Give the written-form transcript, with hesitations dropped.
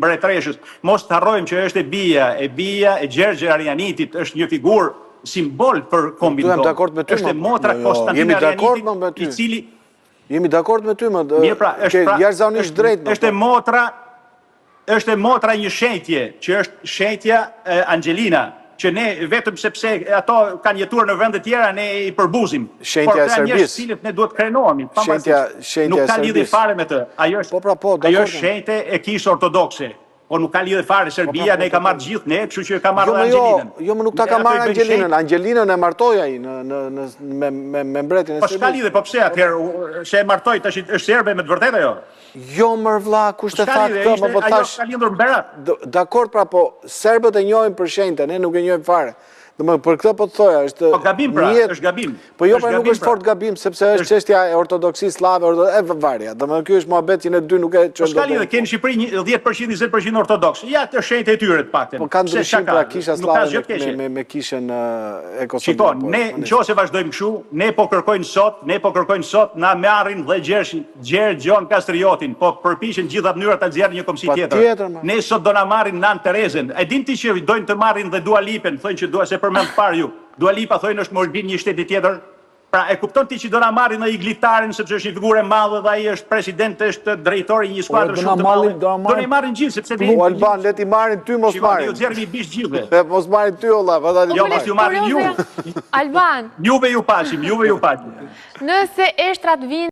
mbretreshës. Mos të harrojmë që është e bija e Gjergje Arjanitit, është një figurë simbol për kombin tonë. Është motra Konstantin Arjanitit, i cili... Jemi dakord me ty, më jashtëzakonisht drejt. Është motra një shenjtje, që është shenjtja Angelina, që ne vetëm sepse ato kanë jetuar në vende tjera, ne i përbuzim. Shenjtja e Serbisë. Cilët ne duhet krenohemi. Nuk ka lidhje fare me të. Ajo është shenjte e kishë ortodokse. Po nuk ka lidhje fare Serbia, ne ka marrë gjithë ne, kështu që ka marrë Angelinën. Jo, më nuk ta ka marrë Angelinën. Angelinën e martoi ai me mbretin e Serbisë. Po s'ka lidhje, po pse atëherë se e martoi tash është serbe me të vërtetë ajo? Jo, mër vlla, kush të tha këtë, më po thash. Ajo ka lindur në Berat. Dakord, pra, po serbët e njohin për shenjtë, ne nuk e njohim fare. Për këtë po të thoja, është... Po gabim pra, është gabim. Po jo, pra nuk është fort gabim, sepse është çështja e ortodoksi slave, e varja. Domethënë ky është muhabet që ne dy nuk e çojmë. Po s'ka lidhje, keni në Shqipëri 10%, 20% ortodoks. Ja, të shenjtë e tyre të paktën. Po ka ndryshim pra kisha slave me kishën e Kosovës. Shikon, ne nëse vazhdojmë kështu, ne po kërkojnë sot, na marrin dhe Gjergjon Kastriotin, po përpiqen gjitha mënyrat ta nxjerrin një komsi tjetër. Ne sot do na marrin Nan Terezën. E din ti që dojnë të marrin dhe Dua Lipën, thonë që dua se me të parë ju. Dua Lipa thonë është Morbin një shteti tjetër. Pra e kupton ti që do na marrin në Iglitarin sepse është një figurë e madhe dhe ai është president, është drejtori i një skuadre shumë të madhe. Do na marrin gjithë sepse po Alban, le ti marrin ty mos marrin. Ju xhermi i bish gjithëve. Mos marrin ty olla, valla. Jo, mos ju marrin ju. Alban. Juve ju pasim. Nëse Eshtrat vinë